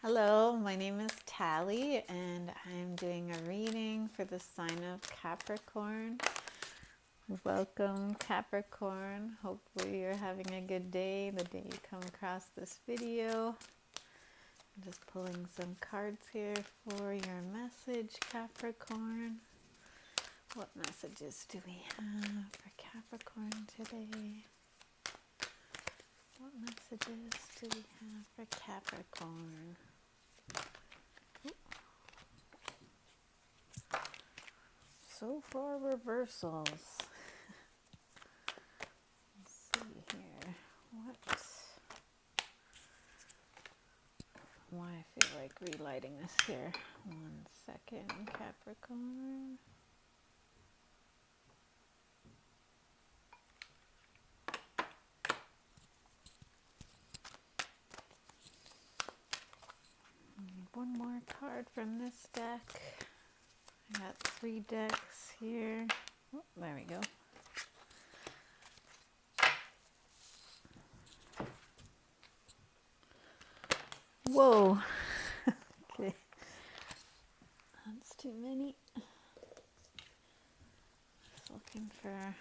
Hello, my name is Tally, and I'm doing a reading for the sign of Capricorn. Welcome, Capricorn. Hopefully, you're having a good day the day you come across this video. I'm just pulling some cards here for your message, Capricorn. What messages do we have for Capricorn today? What messages do we have for Capricorn? So far, reversals. Let's see here. Why I feel like relighting this here. 1 second, Capricorn. Need one more card from this deck. I got 3 decks here. Oh, there we go. Whoa. Okay. That's too many. Just looking for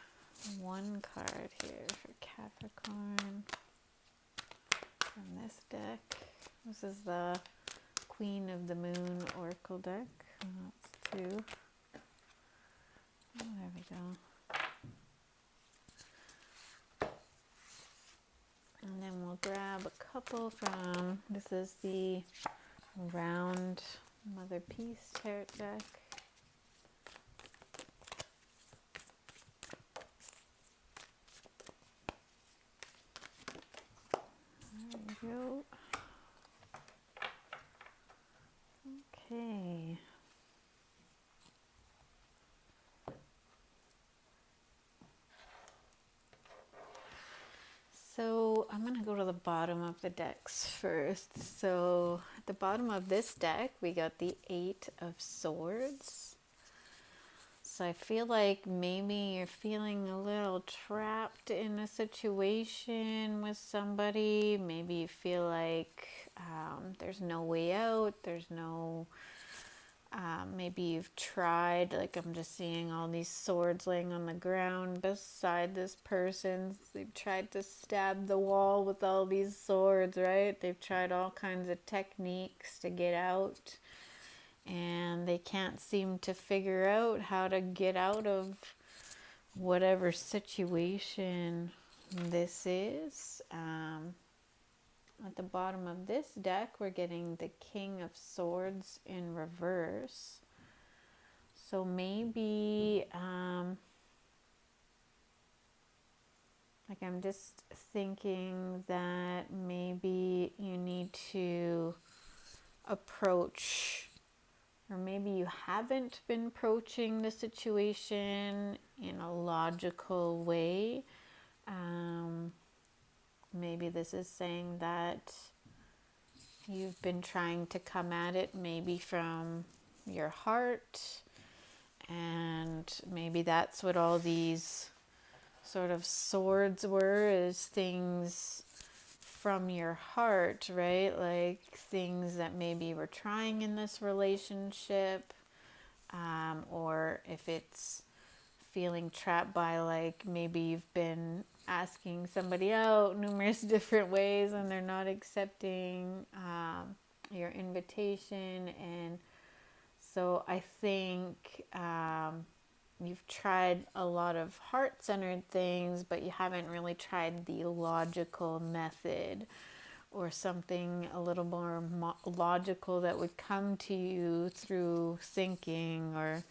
one card here for Capricorn from this deck. This is the Queen of the Moon Oracle deck. That's 2. Oh, there we go. And then we'll grab a couple from, this is the Round Mother Peace Tarot deck. There we go. Okay. So I'm going to go to the bottom of the decks first. So at the bottom of this deck, we got the 8 of Swords. So I feel like maybe you're feeling a little trapped in a situation with somebody. Maybe you feel like there's no way out. There's no... maybe you've tried, like I'm just seeing all these swords laying on the ground beside this person. They've tried to stab the wall with all these swords, right? They've tried all kinds of techniques to get out, and they can't seem to figure out how to get out of whatever situation this is. At the bottom of this deck, we're getting the King of Swords in reverse. So maybe, like I'm just thinking that maybe you need to approach, or maybe you haven't been approaching the situation in a logical way. Maybe this is saying that you've been trying to come at it maybe from your heart, and maybe that's what all these sort of swords were, is things from your heart, right? Like things that maybe you were trying in this relationship, or if it's feeling trapped by, like, maybe you've been asking somebody out numerous different ways and they're not accepting your invitation. And so I think you've tried a lot of heart-centered things, but you haven't really tried the logical method, or something a little more logical that would come to you through thinking or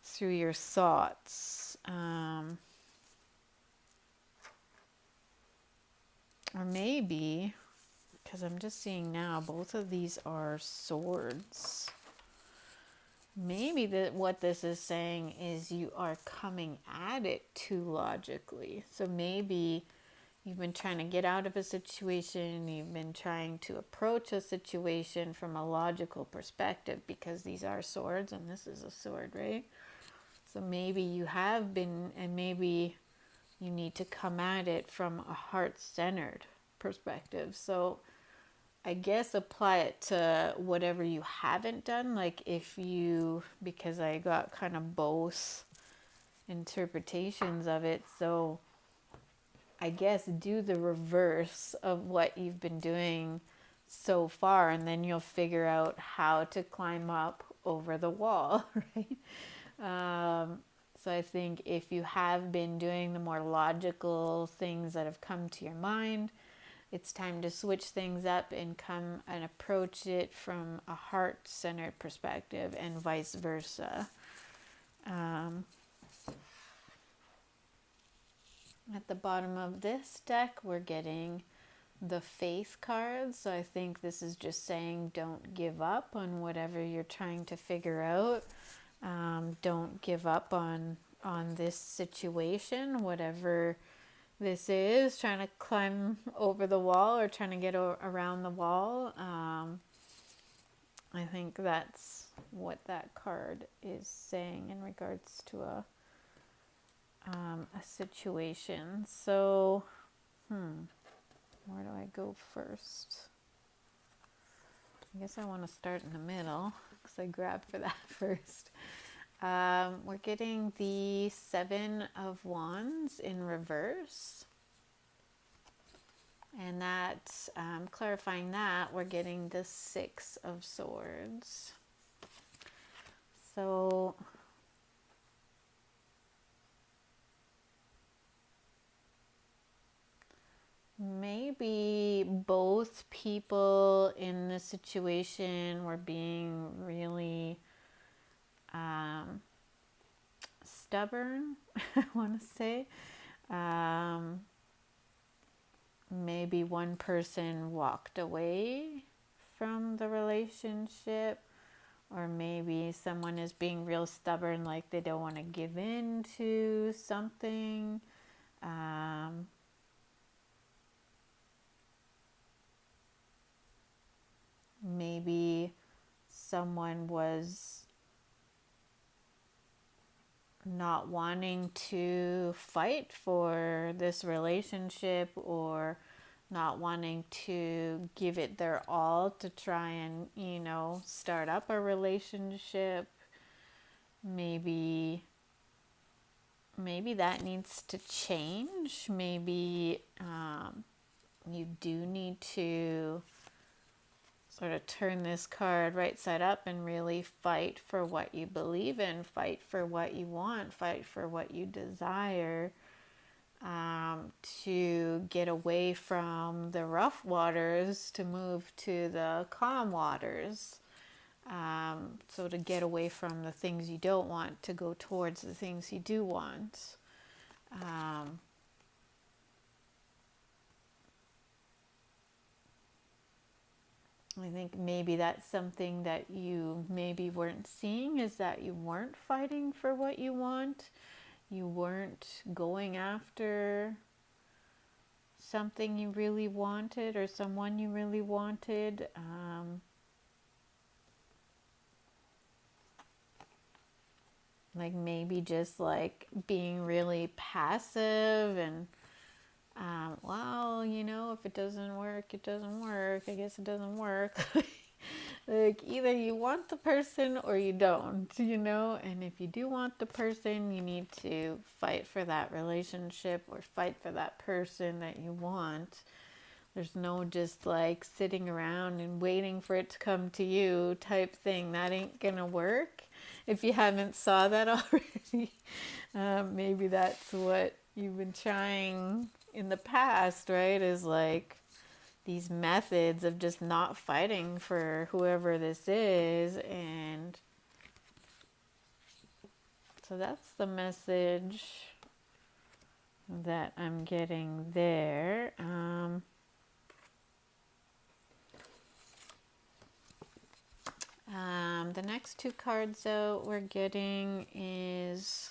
through your thoughts. Or maybe, because I'm just seeing now, both of these are swords. Maybe what this is saying is you are coming at it too logically. So maybe you've been trying to get out of a situation, you've been trying to approach a situation from a logical perspective, because these are swords and this is a sword, right? So maybe you have been, and maybe you need to come at it from a heart-centered perspective. So I guess apply it to whatever you haven't done. Like if you, because I got kind of both interpretations of it. So I guess do the reverse of what you've been doing so far, and then you'll figure out how to climb up over the wall, right? So I think if you have been doing the more logical things that have come to your mind, it's time to switch things up and come and approach it from a heart-centered perspective, and vice versa. At the bottom of this deck, we're getting the Faith card. So I think this is just saying don't give up on whatever you're trying to figure out. Don't give up on this situation, whatever this is, trying to climb over the wall or trying to get around the wall. I think that's what that card is saying in regards to a situation. So, where do I go first? I guess I want to start in the middle because I grabbed for that first. We're getting the Seven of Wands in reverse. And that, clarifying that, we're getting the Six of Swords. So maybe both people in this situation were being really stubborn, I want to say. Maybe one person walked away from the relationship, or maybe someone is being real stubborn, like they don't want to give in to something. Maybe someone was not wanting to fight for this relationship, or not wanting to give it their all to try and, start up a relationship. Maybe that needs to change. Maybe you do need to sort of turn this card right side up and really fight for what you believe in, fight for what you want, fight for what you desire, to get away from the rough waters to move to the calm waters. So to get away from the things you don't want to go towards the things you do want. I think maybe that's something that you maybe weren't seeing, is that you weren't fighting for what you want. You weren't going after something you really wanted or someone you really wanted. Like maybe just like being really passive and well, if it doesn't work, it doesn't work. I guess it doesn't work. Like either you want the person or you don't, and if you do want the person, you need to fight for that relationship or fight for that person that you want. There's no just like sitting around and waiting for it to come to you type thing. That ain't gonna work. If you haven't saw that already, maybe that's what you've been trying in the past, right? Is like these methods of just not fighting for whoever this is. And so that's the message that I'm getting there. The next two cards out we're getting is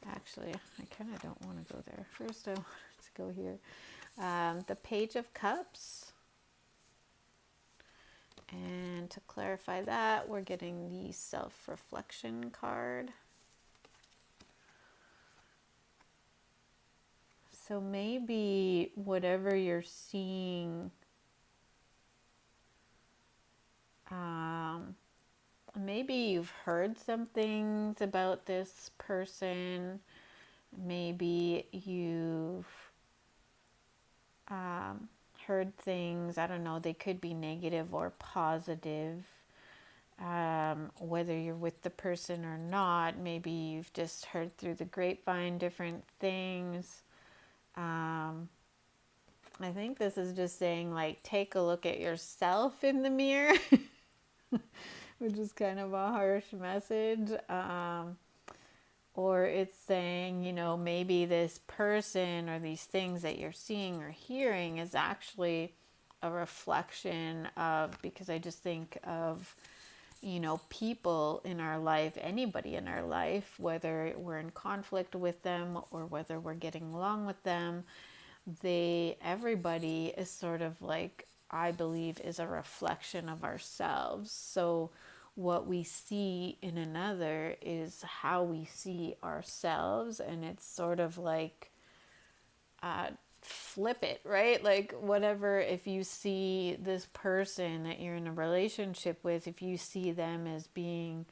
actually, I kind of don't want to go there. First, I want to go here. The Page of Cups. And to clarify that, we're getting the Self-Reflection card. So maybe whatever you're seeing, maybe you've heard some things about this person. Maybe you've heard things, I don't know, they could be negative or positive. Whether you're with the person or not, maybe you've just heard through the grapevine different things. I think this is just saying, like, take a look at yourself in the mirror, which is kind of a harsh message. Or it's saying, you know, maybe this person or these things that you're seeing or hearing is actually a reflection of, because I just think of, you know, people in our life, anybody in our life, whether we're in conflict with them or whether we're getting along with them, everybody is sort of like, I believe, is a reflection of ourselves. So what we see in another is how we see ourselves, and it's sort of like flip it, right? Like, whatever, if you see this person that you're in a relationship with, if you see them as being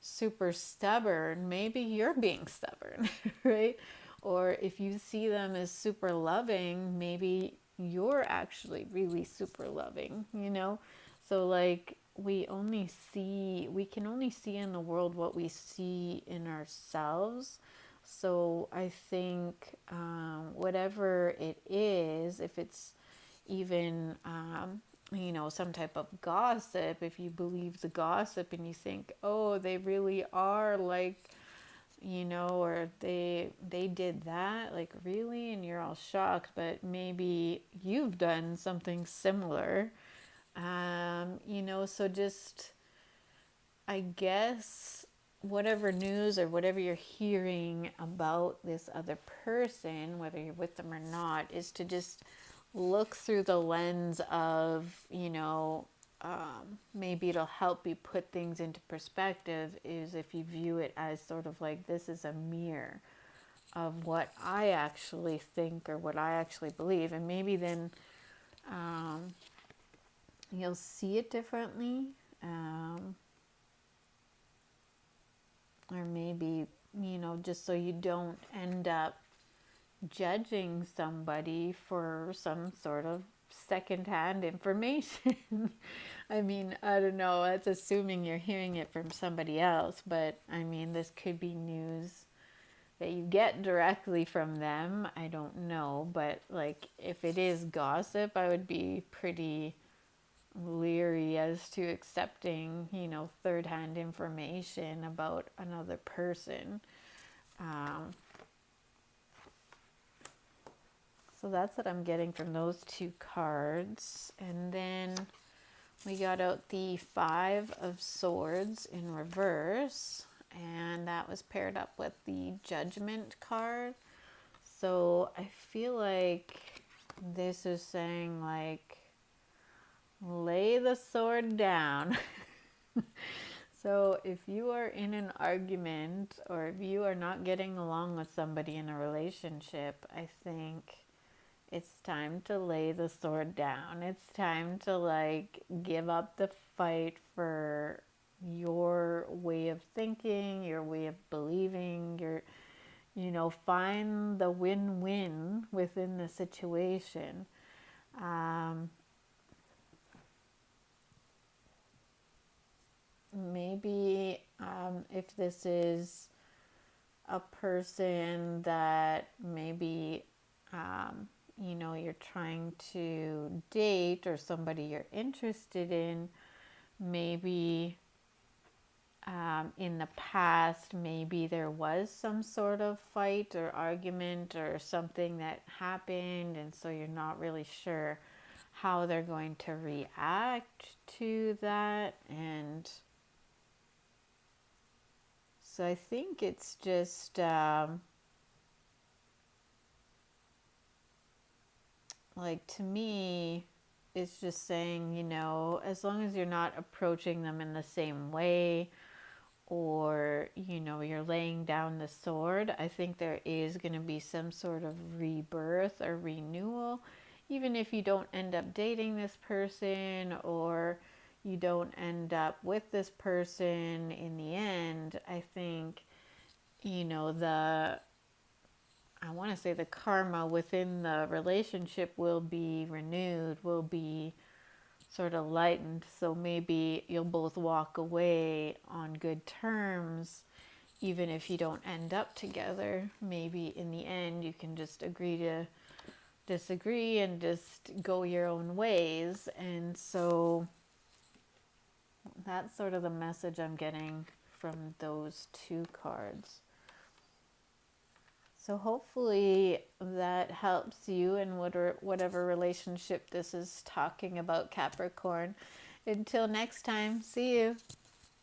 super stubborn, maybe you're being stubborn, right? Or if you see them as super loving, maybe you're actually really super loving, you know? So, like, we can only see in the world what we see in ourselves. So I think whatever it is, if it's even, you know, some type of gossip, if you believe the gossip and you think, oh, they really are like, you know, or they did that, like, really, and you're all shocked, but maybe you've done something similar, you know. So just, I guess, whatever news or whatever you're hearing about this other person, whether you're with them or not, is to just look through the lens of, you know, maybe it'll help you put things into perspective, is if you view it as sort of like, this is a mirror of what I actually think or what I actually believe. And maybe then you'll see it differently. Or maybe, you know, just so you don't end up judging somebody for some sort of secondhand information. I mean, I don't know, that's assuming you're hearing it from somebody else, but I mean, this could be news that you get directly from them. I don't know, but like, if it is gossip, I would be pretty leery as to accepting, you know, third-hand information about another person. So that's what I'm getting from those two cards. And then we got out the Five of Swords in reverse, and that was paired up with the Judgment card. So I feel like this is saying, like, lay the sword down. So if you are in an argument, or if you are not getting along with somebody in a relationship, I think it's time to lay the sword down. It's time to, like, give up the fight for your way of thinking, your way of believing, you know, find the win-win within the situation. Maybe if this is a person that maybe, you know, you're trying to date, or somebody you're interested in, maybe in the past, maybe there was some sort of fight or argument or something that happened, and so you're not really sure how they're going to react to that. And so I think it's just like, to me, it's just saying, you know, as long as you're not approaching them in the same way, or, you know, you're laying down the sword, I think there is going to be some sort of rebirth or renewal. Even if you don't end up dating this person or you don't end up with this person in the end, I think, you know, I want to say the karma within the relationship will be renewed, will be sort of lightened. So maybe you'll both walk away on good terms, even if you don't end up together. Maybe in the end you can just agree to disagree and just go your own ways. And so that's sort of the message I'm getting from those two cards. So hopefully that helps you in whatever relationship this is talking about, Capricorn. Until next time, see you.